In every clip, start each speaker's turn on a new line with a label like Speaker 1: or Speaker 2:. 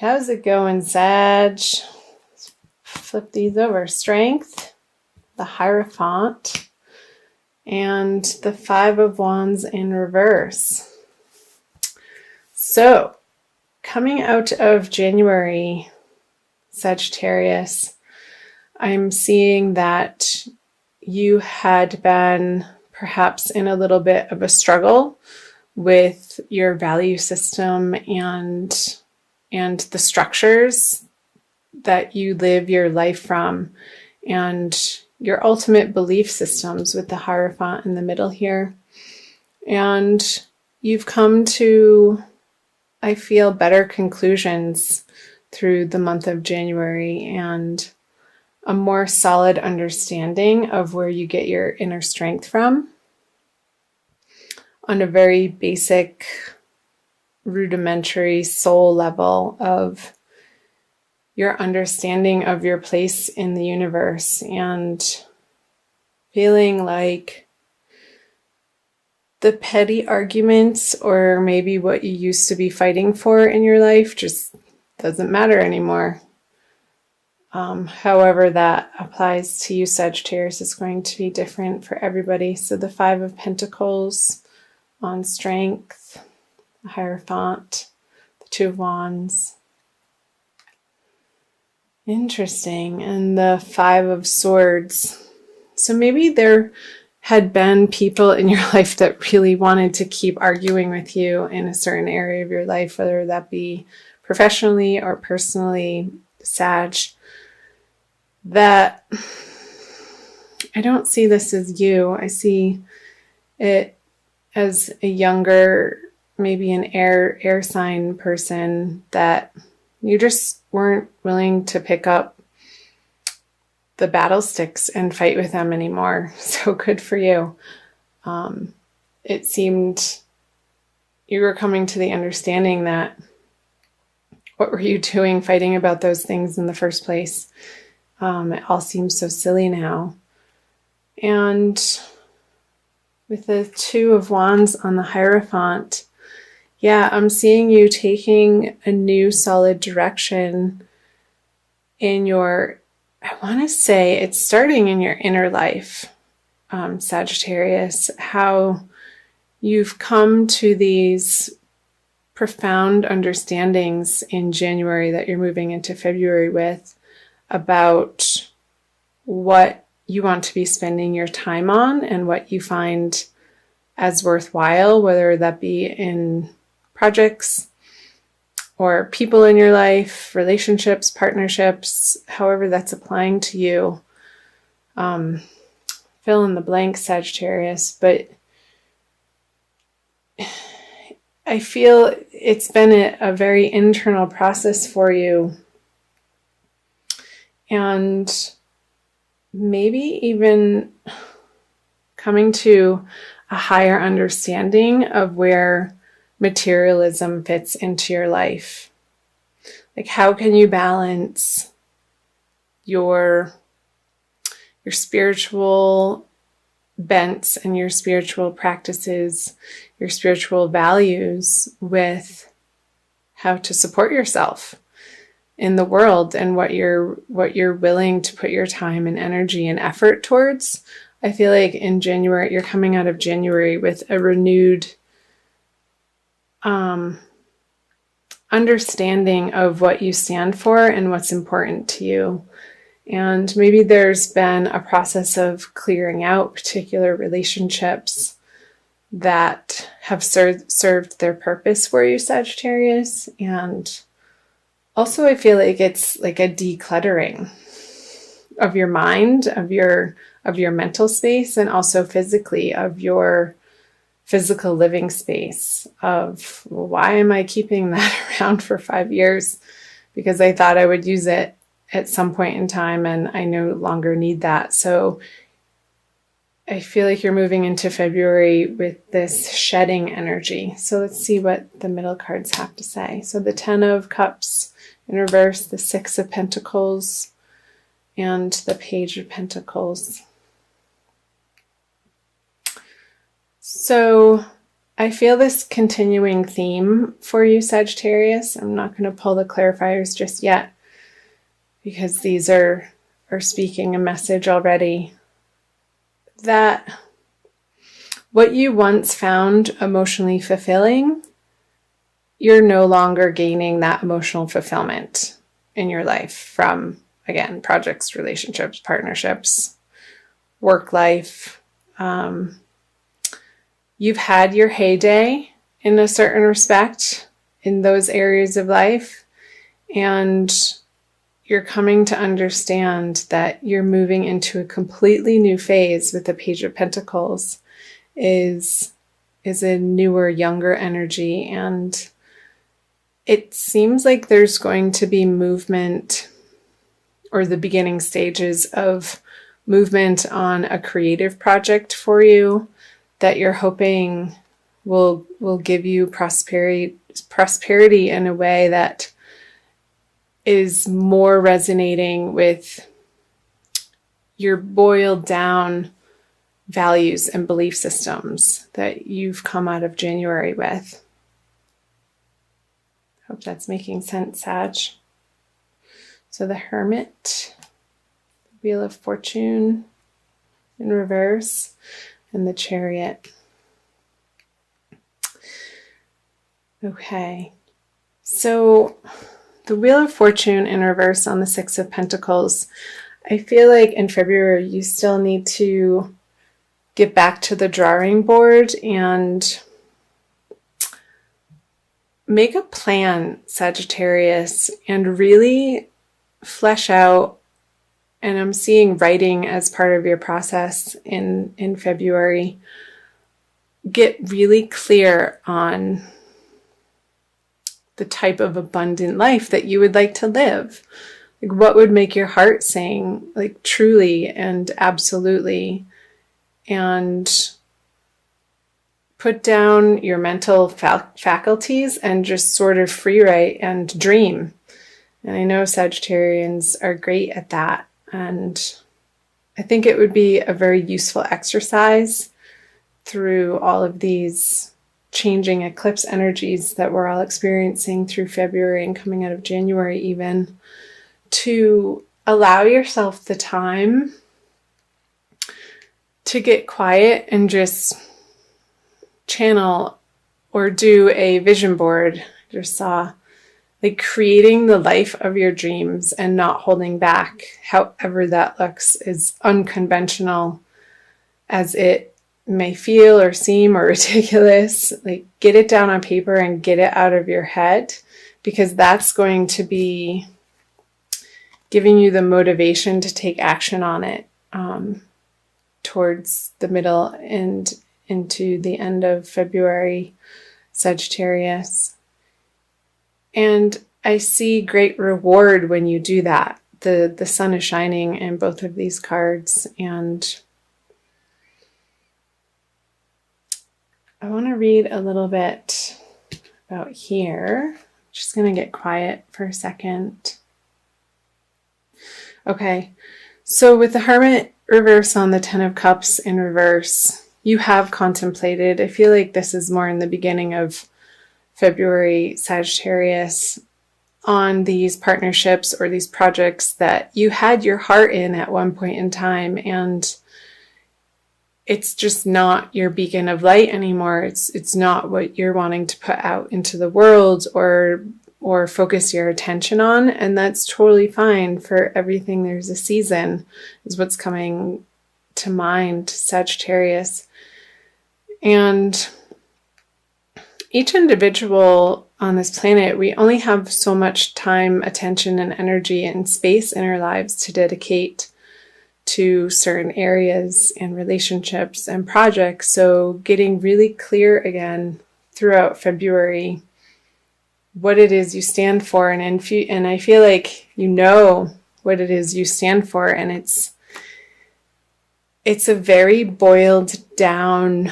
Speaker 1: How's it going, Sag? Flip these over. Strength, the Hierophant, and the Five of Wands in reverse. So, coming out of January, Sagittarius, I'm seeing that you had been perhaps in a little bit of a struggle with your value system and the structures that you live your life from, and your ultimate belief systems with the Hierophant in the middle here. And you've come to, I feel, better conclusions through the month of January and a more solid understanding of where you get your inner strength from on a very basic, rudimentary soul level of your understanding of your place in the universe, and feeling like the petty arguments or maybe what you used to be fighting for in your life just doesn't matter anymore. However that applies to you, Sagittarius, is going to be different for everybody. So the Five of Pentacles on strength, the Hierophant, the Two of Wands. Interesting. And the Five of Swords. So maybe there had been people in your life that really wanted to keep arguing with you in a certain area of your life, whether that be professionally or personally, Sag, that I don't see this as you. I see it as a younger, maybe an air sign person that you just weren't willing to pick up the battle sticks and fight with them anymore. So good for you. It seemed you were coming to the understanding that what were you doing fighting about those things in the first place? It all seems so silly now. And with the Two of Wands on the Hierophant, yeah, I'm seeing you taking a new solid direction in your, I want to say it's starting in your inner life, Sagittarius, how you've come to these profound understandings in January that you're moving into February with about what you want to be spending your time on and what you find as worthwhile, whether that be in projects or people in your life, relationships, partnerships, however that's applying to you. Fill in the blank, Sagittarius, but I feel it's been a very internal process for you. And maybe even coming to a higher understanding of where materialism fits into your life. Like, how can you balance your spiritual bents and your spiritual practices, your spiritual values, with how to support yourself in the world and what you're willing to put your time and energy and effort towards. I feel like in January, you're coming out of January with a renewed understanding of what you stand for and what's important to you. And maybe there's been a process of clearing out particular relationships that have served their purpose for you, Sagittarius. And also, I feel like it's like a decluttering of your mind, of your mental space, and also physically of your physical living space of, well, why am I keeping that around for 5 years? Because I thought I would use it at some point in time and I no longer need that. So I feel like you're moving into February with this shedding energy. So let's see what the middle cards have to say. So the Ten of Cups in reverse, the Six of Pentacles, and the Page of Pentacles. So I feel this continuing theme for you, Sagittarius. I'm not going to pull the clarifiers just yet because these are speaking a message already. That what you once found emotionally fulfilling, you're no longer gaining that emotional fulfillment in your life from, again, projects, relationships, partnerships, work life. You've had your heyday in a certain respect in those areas of life, and you're coming to understand that you're moving into a completely new phase with the Page of Pentacles is a newer, younger energy. And it seems like there's going to be movement, or the beginning stages of movement on a creative project for you that you're hoping will give you prosperity in a way that is more resonating with your boiled down values and belief systems that you've come out of January with. Hope that's making sense, Sag. So the Hermit, Wheel of Fortune in reverse, and the Chariot. Okay, so the Wheel of Fortune in reverse on the Six of Pentacles, I feel like in February you still need to get back to the drawing board and make a plan, Sagittarius, and really flesh out. And I'm seeing writing as part of your process in February. Get really clear on the type of abundant life that you would like to live. Like, what would make your heart sing, like, truly and absolutely. And put down your mental faculties and just sort of free write and dream. And I know Sagittarians are great at that. And I think it would be a very useful exercise through all of these changing eclipse energies that we're all experiencing through February and coming out of January even, to allow yourself the time to get quiet and just channel or do a vision board. I just saw, like, creating the life of your dreams and not holding back, however that looks, as unconventional as it may feel or seem or ridiculous. Like, get it down on paper and get it out of your head, because that's going to be giving you the motivation to take action on it towards the middle and into the end of February, Sagittarius. And I see great reward when you do that. The sun is shining in both of these cards, and I want to read a little bit about here. I'm just going to get quiet for a second. Okay, so with the Hermit reverse on the Ten of Cups in reverse, you have contemplated, I feel like this is more in the beginning of February, Sagittarius, on these partnerships or these projects that you had your heart in at one point in time, and it's just not your beacon of light anymore. It's not what you're wanting to put out into the world or focus your attention on, and that's totally fine. For everything there's a season is what's coming to mind, Sagittarius. And each individual on this planet, we only have so much time, attention, and energy and space in our lives to dedicate to certain areas and relationships and projects. So getting really clear again throughout February what it is you stand for, and I feel like you know what it is you stand for, and it's a very boiled down,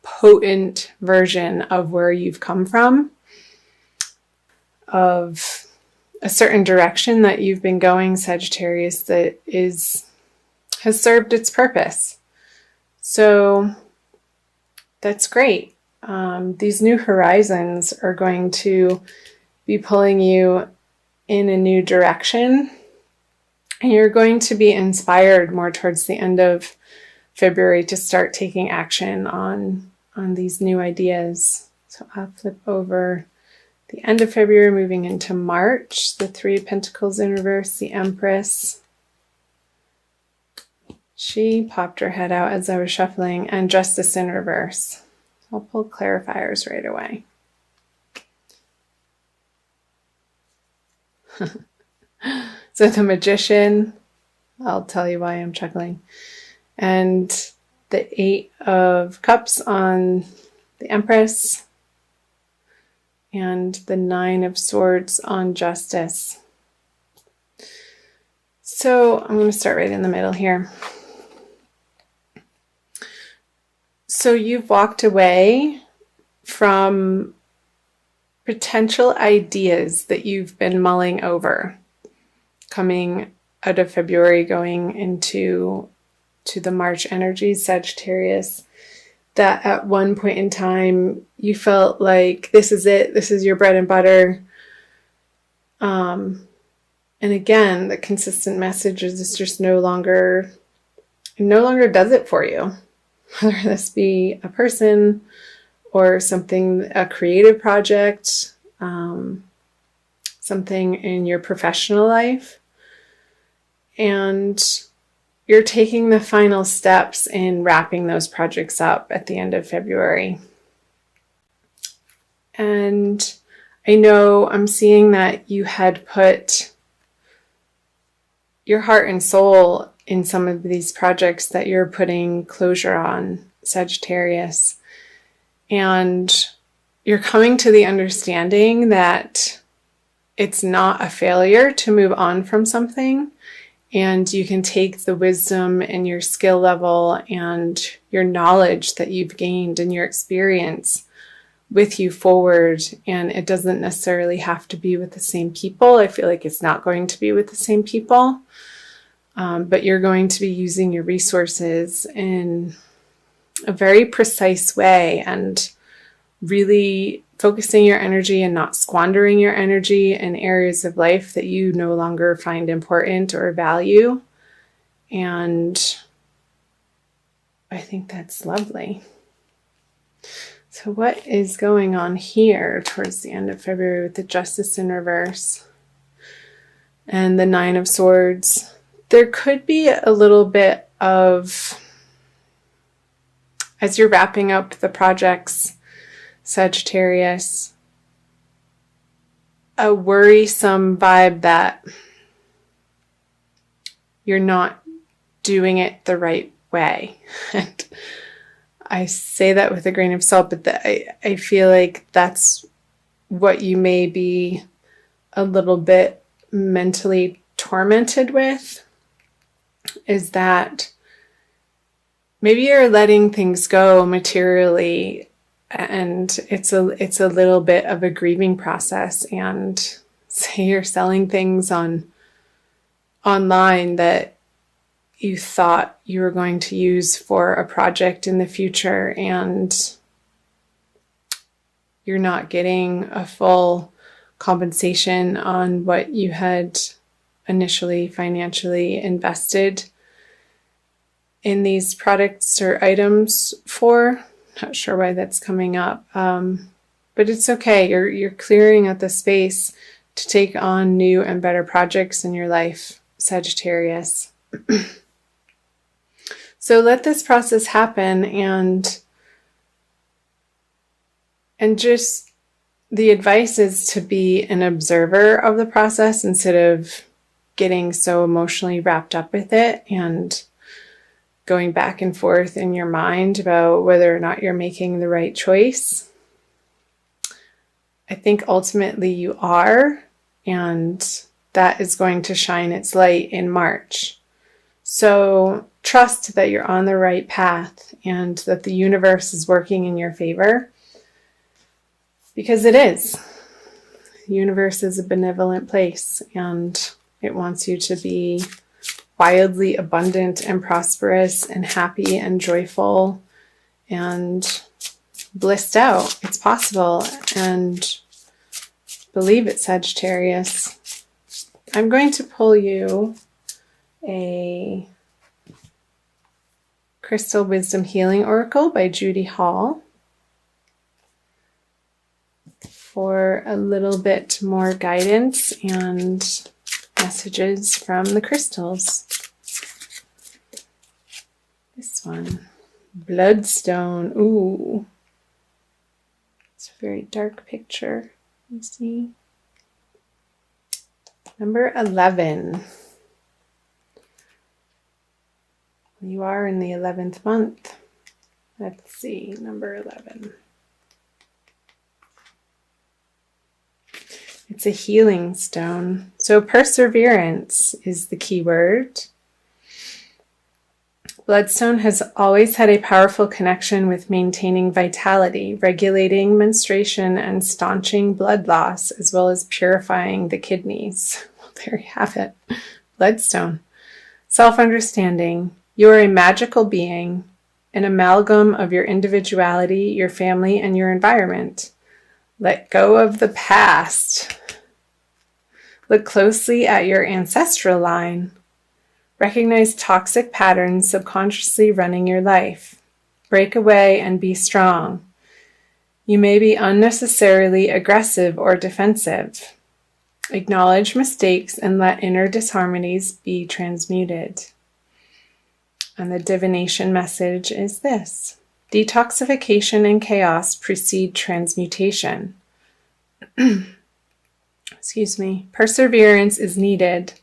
Speaker 1: potent version of where you've come from, of a certain direction that you've been going, Sagittarius, that has served its purpose. So that's great. these new horizons are going to be pulling you in a new direction. And you're going to be inspired more towards the end of February to start taking action on these new ideas. So I'll flip over the end of February, moving into March, the Three of Pentacles in reverse, the Empress. She popped her head out as I was shuffling, and Justice in reverse. I'll pull clarifiers right away. So the Magician, I'll tell you why I'm chuckling. And the Eight of Cups on the Empress. And the Nine of Swords on Justice. So I'm going to start right in the middle here. So you've walked away from potential ideas that you've been mulling over, coming out of February, going into the March energy, Sagittarius, that at one point in time you felt like this is it, this is your bread and butter. And again, the consistent message is it's just no longer does it for you. Whether this be a person or something, a creative project, something in your professional life. And you're taking the final steps in wrapping those projects up at the end of February. And I know I'm seeing that you had put your heart and soul in some of these projects that you're putting closure on, Sagittarius. And you're coming to the understanding that it's not a failure to move on from something. And you can take the wisdom and your skill level and your knowledge that you've gained and your experience with you forward. And it doesn't necessarily have to be with the same people. I feel like it's not going to be with the same people. But you're going to be using your resources in a very precise way and really focusing your energy and not squandering your energy in areas of life that you no longer find important or value. And I think that's lovely. So what is going on here towards the end of February with the Justice in reverse and the Nine of Swords? There could be a little bit of, as you're wrapping up the projects, Sagittarius, a worrisome vibe that you're not doing it the right way. And I say that with a grain of salt, but I feel like that's what you may be a little bit mentally tormented with, is that maybe you're letting things go materially, and it's a little bit of a grieving process. And say you're selling things online that you thought you were going to use for a project in the future, and you're not getting a full compensation on what you had initially financially invested in these products or items for. Not sure why that's coming up, but it's okay. You're clearing out the space to take on new and better projects in your life, Sagittarius. So let this process happen, and just the advice is to be an observer of the process instead of getting so emotionally wrapped up with it and going back and forth in your mind about whether or not you're making the right choice. I think ultimately you are, and that is going to shine its light in March. So trust that you're on the right path and that the universe is working in your favor, because it is. The universe is a benevolent place, and it wants you to be wildly abundant and prosperous and happy and joyful and blissed out. It's possible. And believe it, Sagittarius. I'm going to pull you a Crystal Wisdom Healing Oracle by Judy Hall for a little bit more guidance and messages from the crystals. This one, Bloodstone. Ooh, it's a very dark picture. You see, number 11. You are in the 11th month. Let's see, number 11. It's a healing stone. So perseverance is the key word. Bloodstone has always had a powerful connection with maintaining vitality, regulating menstruation, and staunching blood loss, as well as purifying the kidneys. Well, there you have it. Bloodstone. Self-understanding. You are a magical being, an amalgam of your individuality, your family, and your environment. Let go of the past. Look closely at your ancestral line. Recognize toxic patterns subconsciously running your life. Break away and be strong. You may be unnecessarily aggressive or defensive. Acknowledge mistakes and let inner disharmonies be transmuted. And the divination message is this: detoxification and chaos precede transmutation. Excuse me. Perseverance is needed.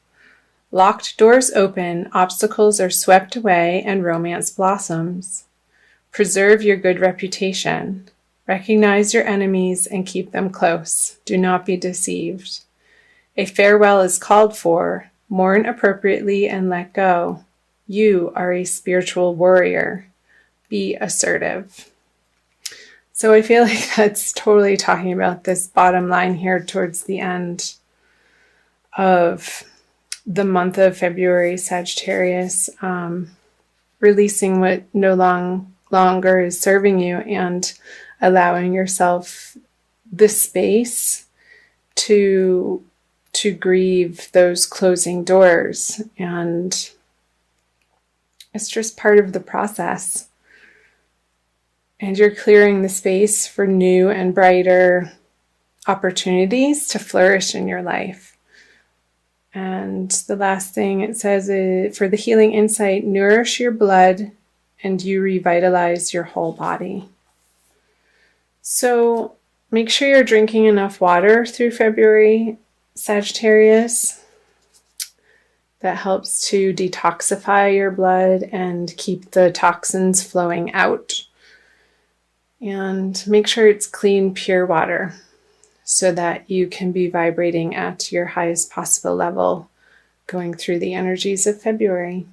Speaker 1: Locked doors open, obstacles are swept away, and romance blossoms. Preserve your good reputation. Recognize your enemies and keep them close. Do not be deceived. A farewell is called for. Mourn appropriately and let go. You are a spiritual warrior. Be assertive. So I feel like that's totally talking about this bottom line here towards the end of the month of February, Sagittarius, releasing what no longer is serving you and allowing yourself the space to grieve those closing doors. And it's just part of the process. And you're clearing the space for new and brighter opportunities to flourish in your life. And the last thing it says is, for the healing insight, nourish your blood and you revitalize your whole body. So make sure you're drinking enough water through February, Sagittarius. That helps to detoxify your blood and keep the toxins flowing out. And make sure it's clean, pure water so that you can be vibrating at your highest possible level going through the energies of February.